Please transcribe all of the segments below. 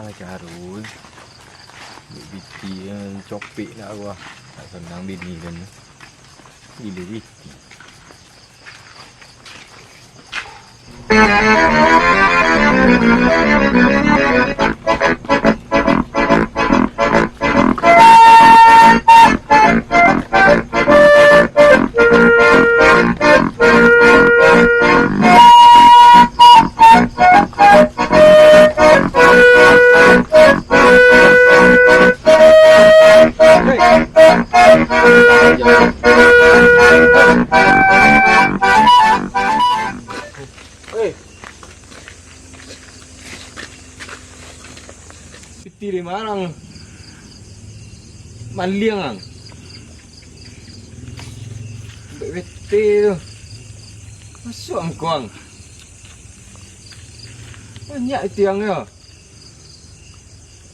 macam haru. Biti yang copik nak gua. Tak senang bini kan. Gila biti. Biti di mana? Maliang ang. Bete tu. Masuk ang kuang. Banyak tiang ya.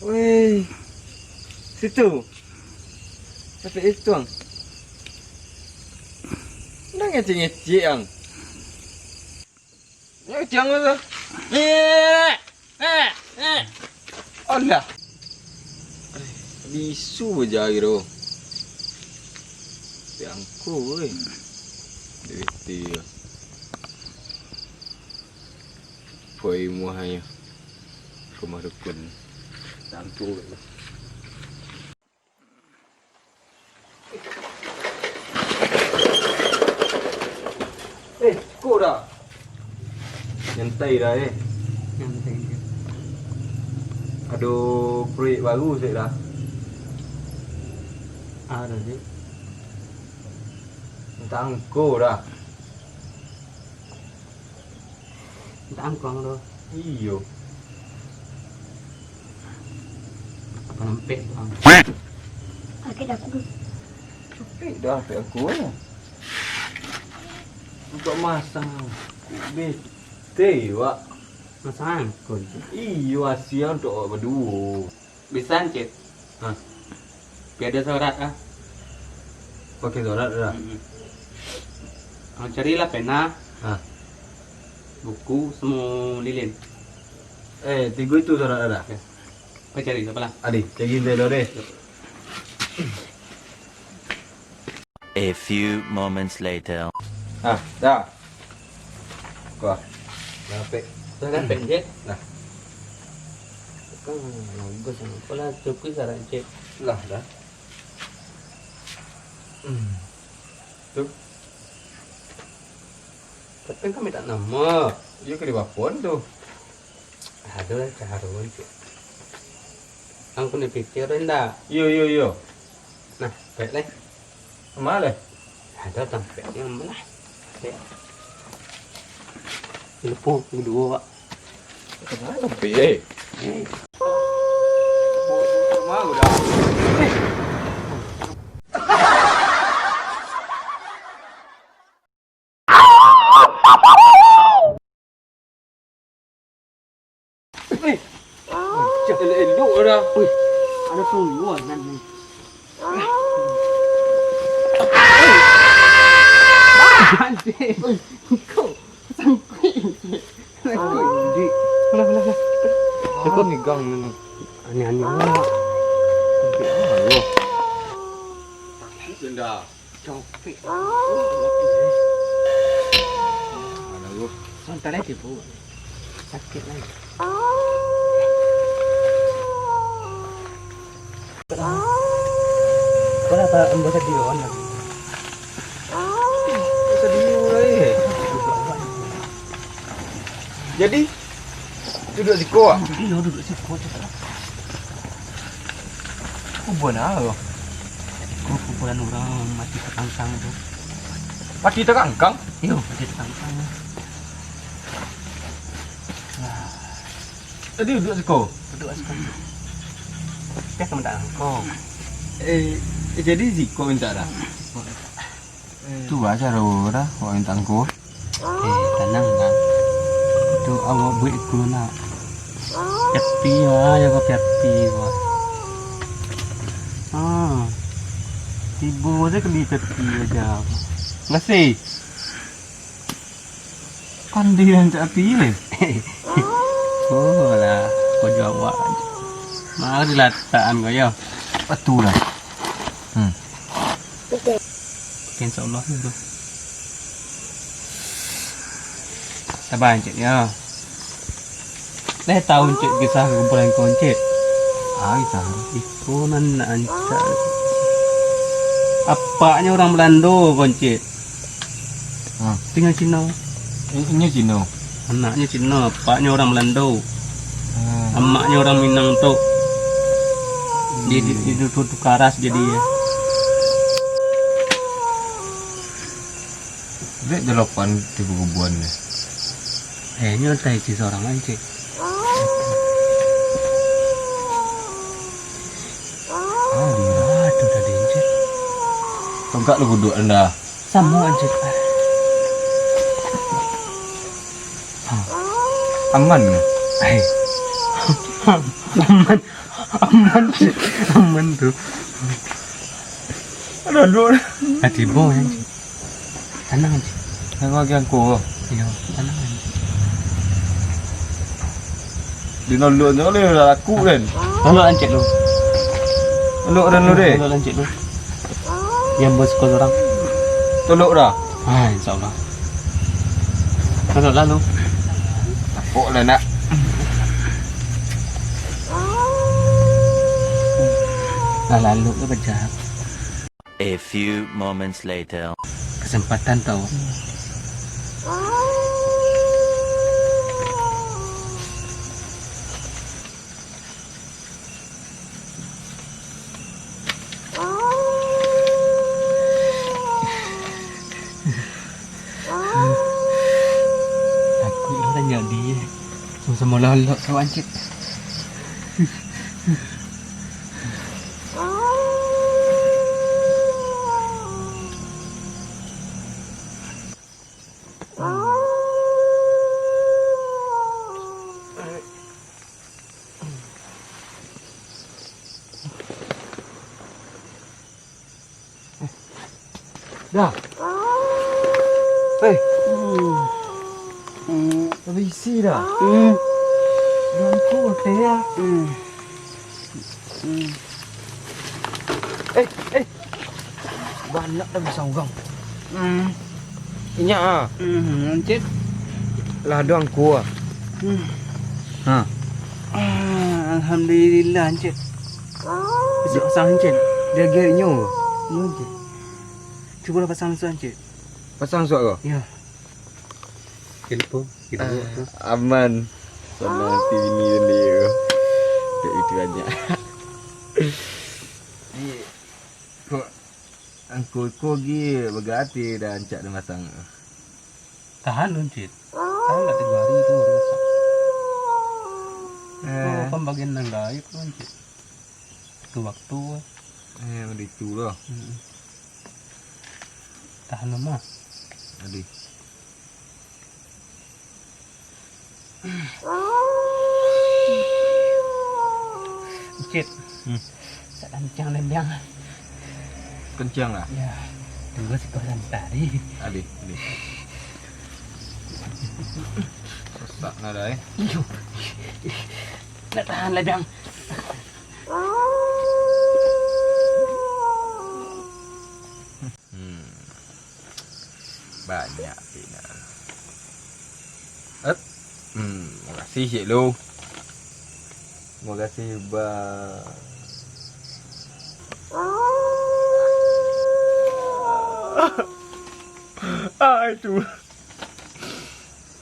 Weh. Situ. Tapi itu ang. Nak ngecik-ngecik ang. Ya tiang tu. Alah. Bisu aja gitu. Tiangku weh. Bete. Poi muahnya rumah dukun tangtu kok dah nyantai dah nyantai aduh proyek baru saya dah ada sih tangko dah Tạm con đâu. Iyo. Apa nampek bang? Pakai daku. Capek dah pakai aku ya. Untuk masang. Bete wak. Masang kon. Iyo asia untuk berdua. Bisa cek. Hah. Biar ada surat ah. Pakai surat dah. Carilah pena. Hah. Buku semua lilin. Tiga itu surat ada. Apa cari apa lah? Adik, cari dulu deh. A few moments later. Dah. Kau. Napik. Saya kan pendek. Nah. Kan bagus sama. Pola cukup saran cek. Lah dah. Tu. Tapi kan minta nama. Dia ke di bapun tu. Ada lah cara cek. Aku ni pikir rendah. Yo. Nah, baik lah. Mana? Ada tampek yang mana? Lepo kedua. Kenapa pi? Mau dah. Elok dah. Ada tuyul nanti. Nanti. Kau sangkut. Sangkut. Mana. Kau ni gang ni. Aneh-aneh. Ayo. Sudah. Capek. Mana lu? Santai lagi bu. Sakit lagi. Kenapa embus dia on? Sedih lagi. Jadi duduk di kau. Dia duduk situ aja. Kuburan apa? Kumpulan orang mati terkangkang tu. Mati terkangkang? Yo, mati terkangkang. Tadi duduk di kau. Duduk sekali. Dia akan minta kau. Jadi Ziko minta dah. Tu aja dah orang minta kau. Tenang kan. Tu awak buat aku nak. Happy lah, jaga happy lah. Ibu aja keli happy aja. Nasi. Kan dia yang happy ni. Oh lah. ko Jawa. Mau dilataan ko yo. Betul lah. Betul. Insyaallah dulu. Sabar Encik ya. Tahu Encik kisah kumpulan kau Encik. Tahu. Itu nan Encik. Apanya orang Belanda kau Encik? Tinggal Cina. Ini Cino. Anaknya Cina, apanya orang Belanda. Emaknya orang Minang tuh. Dia ditutup karas jadi ya. Dek delapan di kubuan ni. Nyontai si seorang Encik. Aduh tadi Encik. Tongkat lu duduk anda. Sama Encik. Aman ni. Aman tuh. Ada dua. Hati boy Encik. Tenang Encik. Tengok yang ku. Iya, tenang Encik. Di nolok ni oleh dah laku kan. Lalu Encik lu. Nolok dan lu deh. Lalu Encik lu. Yang bos kau orang. Tolok dah. Insyaallah. Lalu. Tapuk lah nak. Lalu ke berjam. A few moments later. Kesempatan tau. Aku orang jadi sama lalak sama Encik. Dah. Hei. Tapi isi dah. Jangan kuat ya. Banyak dah bisa orang. Inyak ah. Encik. Lah doang kuat. Alhamdulillah Encik. Bisa pasang Encik. Dia geraknya. Ya Encik. Cuba pasang suan Encik. Pasang suat kau. Ya. Info. Kita buat tu. Aman. Sama si bini dan dia. Tak itu banyak. Ni kau angkul gi bergati dah ancak dah masang. Tahan Encik. Tahan tak 3 hari tu baru masak. Pembagian nang gaib tu Encik. Itu waktu. Itu lah. Tahan lama. Adik. Encik. Sak lancang lembiang. Kencang lah. Ya. Tunggu si kosan tadi. Adik. Sesak nada Iyo. Nak tahan lembiang. Banyak pina. Terima kasih Cik Lu. Terima kasih bang.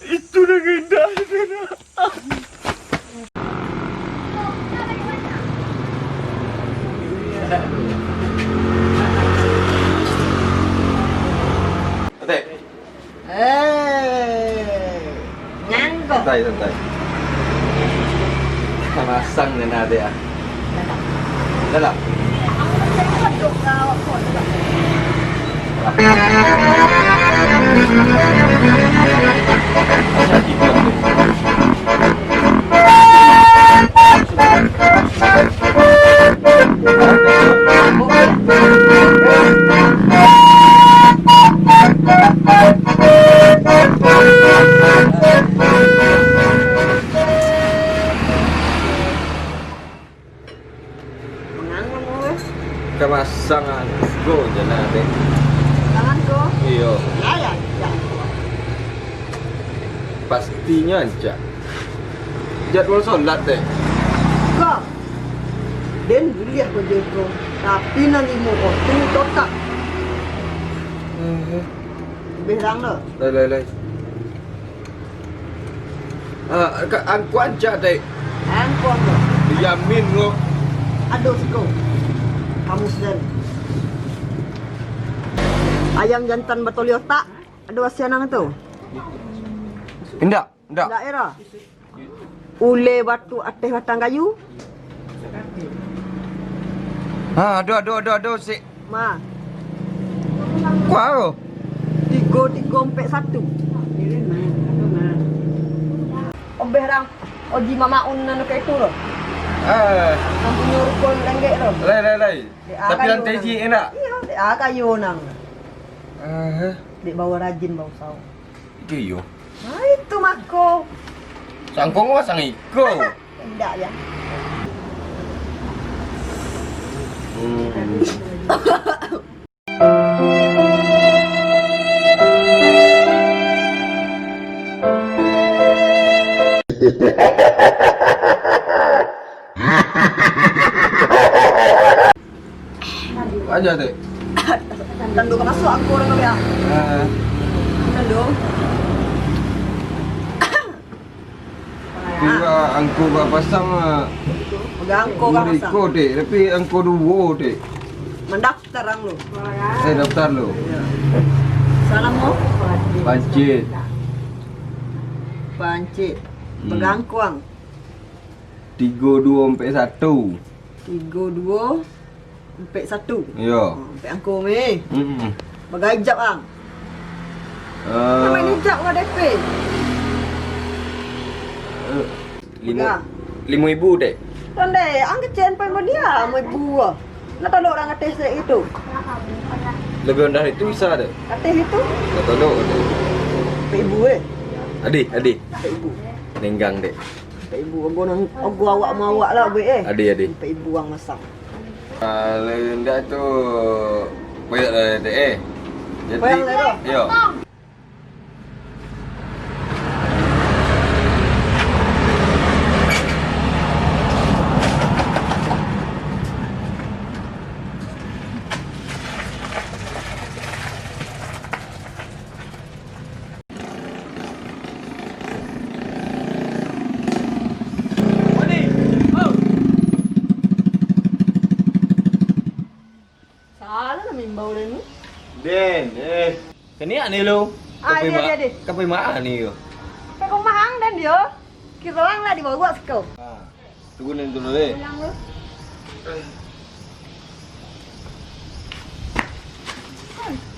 Itu dah indah. Atek. Nangkok. Santai. Masang ni nak dia. Dah lah. Untuk kau pun. kemasangan go jalan deh. Jangan kau. Iya, Ya. pastinya aja. Jadwal sholat deh. Kau. Den lihat kau jago. Tapi nanti mau oteng totak. Berang lo. Lai. Angku aja deh. Angkong lo. Dijamin lo. Aduh siko. Kamu sedang. Ayam jantan batoliota. Aduh asianang itu. Enggak. Daerah. Ule batu ateh batang kayu. Aduh si. Ma. Wow. 341. Berang. Oji mama unan kayak itu loh. Yang punya rukun lenggek loh. Lai. Tapi lantai ji enak. Iya, di kayu nang. Di bawah rajin bau saw. Iyo. Nah itu mako. Sangkong mah sang iko. Tidak ya. Aja deh. Tandu ka masuk aku orang kaya. Tandu. Kira angko ba pasang Magangko ka masa. Iko deh, tapi angko dua deh. Mendaftar ang lo. Daftar lo. Salam mo. Pancit. Pancit. Magangko ang 3241. 32 sampai 1. Yo. Sampai angko me. Bagajap ang. Sampai Eh, nijak ka DP. 5.000 deh. Tonde, ang kecen pa mo dia, mo buah. Natalo orang ates itu. Lebih rendah itu bisa deh. Ates itu. Gak tahu deh. Pe ibu Adi. Pe ibu. Nenggang deh. Pe ibu aku nang aku awak mau awak lah be Adi. Pe ibu ang masak. Kalau rendah tu banyak lah deh. Jadi, Banyak lah, yo. Salah na mimbau rin mo. Den, kani ani lo? Ah, iya, iya. Kapai maan ni yo. Pe kung mahang dan dia. Kira lang lah di bawah sekau. Tugunin dulu deh. Ulang lo.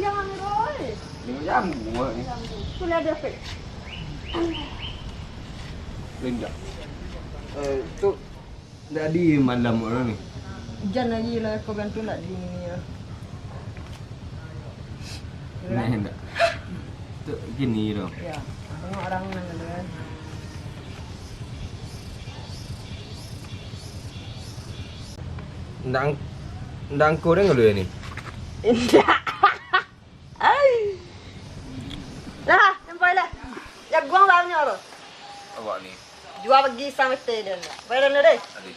Tiang ang roy. Ini jam gua ni. Sudah ada pe. Linda. Tu dah di malam orang ni. Jan lagi lah kau bantu nak di ni lah. Nah, hendak. Tu gini lo. Ya, tengok orang nang ada. Ndang ko rin lo ni. Indah. Ay. Lah, sampai lah. Ya guang lawannya lo. Awak ni. Jual pergi sama teh dia. Bayar dia deh. Adi.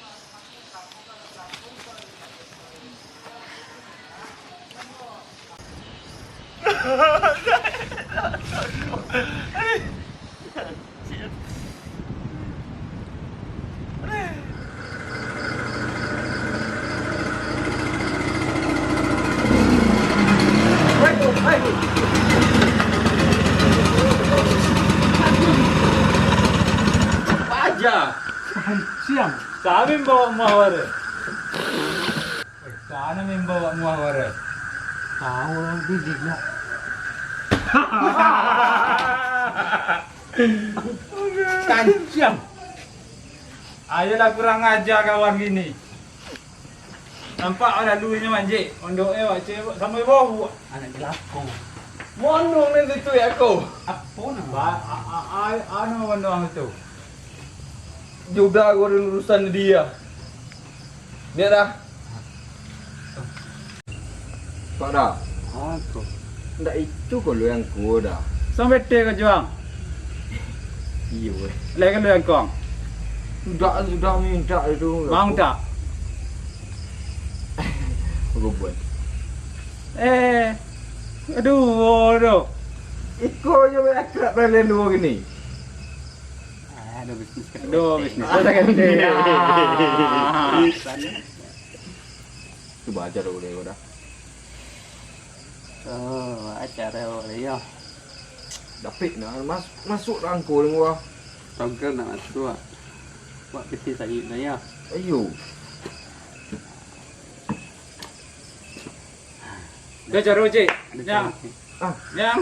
Aja. Siang, kami bawa muawara. Sana membawa muawara. Tahu orang bidik lah. Kancam. Ayolah kurang ajar kawan gini. Nampak ada duitnya manjik. Ondoknya wak cewek sama bau. Anak jelako. Mondong ni tu ya ko. Apa nama? Anu mondong itu. Juga aku ada urusan dia. Dia dah. Nampak dah? Aku. Ndak itu kau lu yang gua dah. Sampai te ke juang. Iya weh. Lagi lu yang kong. Sudah minta itu. Mau tak? Aku buat. Aduh. Iko je akrab kalian dua gini. Aduh bisnis. Saya kan dia. Tu baca dulu deh udah. Oh, acara boleh ya. Dapik nak masuk rangkul gua. Tongkel nak masuk ah. Buat peti saya dah ya. Ayo. Dia cari cik. Yang. Ah, Yang.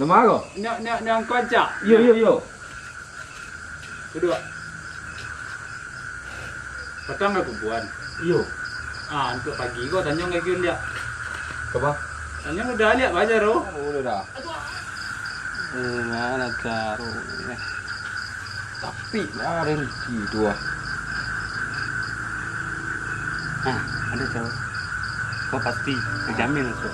nama kau? Yang kocak. Yo. Kedua. Pertama kubuan. Yo. Untuk pagi kau tanya lagi dia. Apa? Tanya udah lihat baca roh. Udah dah. Mana taruh. Tapi lah rezeki tu ah. Ada tahu. Kau pasti terjamin tu.